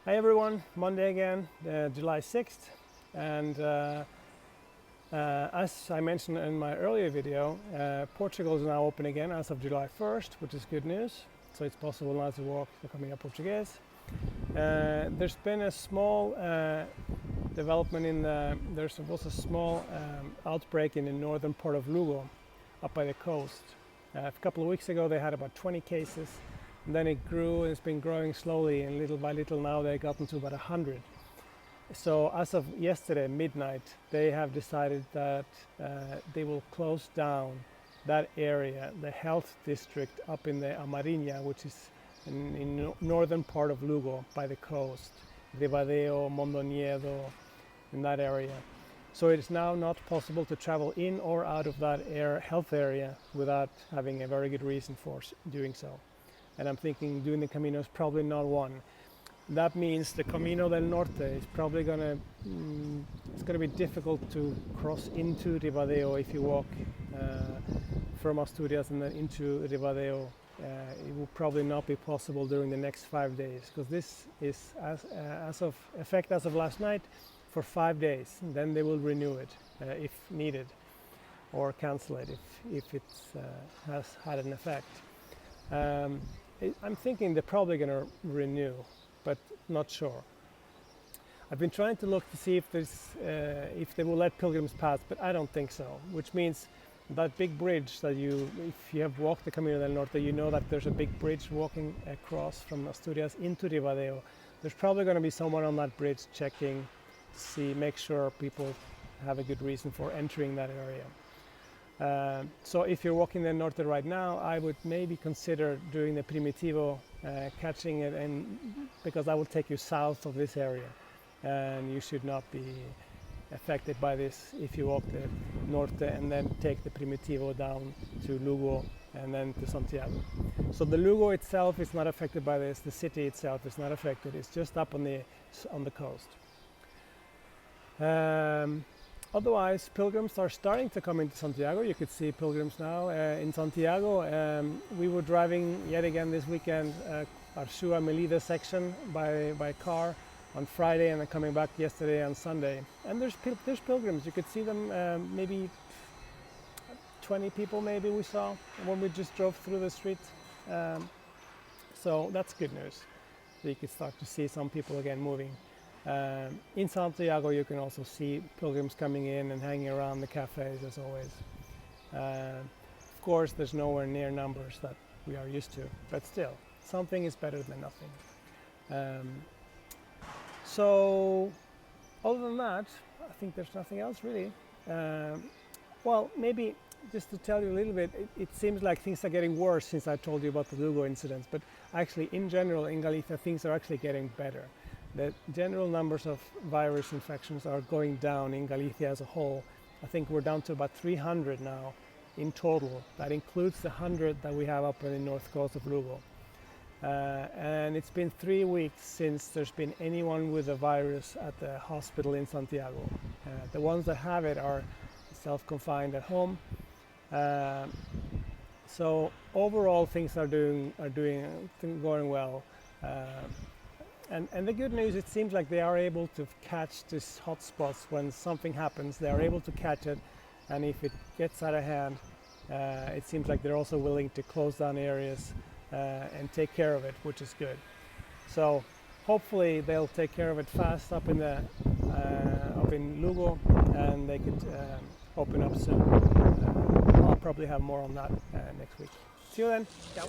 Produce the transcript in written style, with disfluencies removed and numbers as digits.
Hi everyone, Monday again, July 6th, and as I mentioned in my earlier video, Portugal is now open again as of July 1st, which is good news. So it's possible now to walk the Camino Português. There's been a small development there was a small outbreak in the northern part of Lugo, up by the coast. A couple of weeks ago they had about 20 cases. And then it grew and it's been growing slowly, and little by little now they've gotten to about 100. So as of yesterday midnight, they have decided that they will close down that area, the health district up in the Amarinha, which is in northern part of Lugo by the coast, Ribadeo, Mondoñedo, in that area. So it is now not possible to travel in or out of that health area without having a very good reason for doing so. And I'm thinking doing the Camino is probably not one. That means the Camino del Norte is probably it's gonna be difficult to cross into Ribadeo if you walk from Asturias and then into Ribadeo. It will probably not be possible during the next 5 days, because this is as of last night for 5 days. And then they will renew it if needed, or cancel it if it has had an effect. I'm thinking they're probably going to renew, but not sure. I've been trying to look to see if they will let pilgrims pass, but I don't think so. Which means that big bridge that if you have walked the Camino del Norte, you know that there's a big bridge walking across from Asturias into Ribadeo. There's probably going to be someone on that bridge checking to make sure people have a good reason for entering that area. So if you're walking the Norte right now, I would maybe consider doing the Primitivo, catching it, because that will take you south of this area, and you should not be affected by this if you walk the Norte and then take the Primitivo down to Lugo and then to Santiago. So the Lugo itself is not affected by this, the city itself is not affected, it's just up on the coast. Otherwise, pilgrims are starting to come into Santiago. You could see pilgrims now in Santiago. We were driving yet again this weekend Arsua-Melide section by car on Friday, and then coming back yesterday and Sunday. And there's pilgrims. You could see them, maybe 20 people maybe we saw when we just drove through the street. So that's good news. So you could start to see some people again moving. In Santiago you can also see pilgrims coming in and hanging around the cafes as always. Of course there's nowhere near numbers that we are used to, but still, something is better than nothing. So other than that, I think there's nothing else really. Well, maybe just to tell you a little bit, it seems like things are getting worse since I told you about the Lugo incidents, but actually in general in Galicia things are actually getting better. The general numbers of virus infections are going down in Galicia as a whole. I think we're down to about 300 now in total. That includes the 100 that we have up on the north coast of Lugo. And it's been 3 weeks since there's been anyone with the virus at the hospital in Santiago. The ones that have it are self-confined at home. So overall things are going well. And the good news, it seems like they are able to catch these hotspots when something happens. They are able to catch it, and if it gets out of hand, it seems like they're also willing to close down areas and take care of it, which is good. So hopefully they'll take care of it fast up in Lugo, and they could open up soon. I'll probably have more on that next week. See you then. Ciao.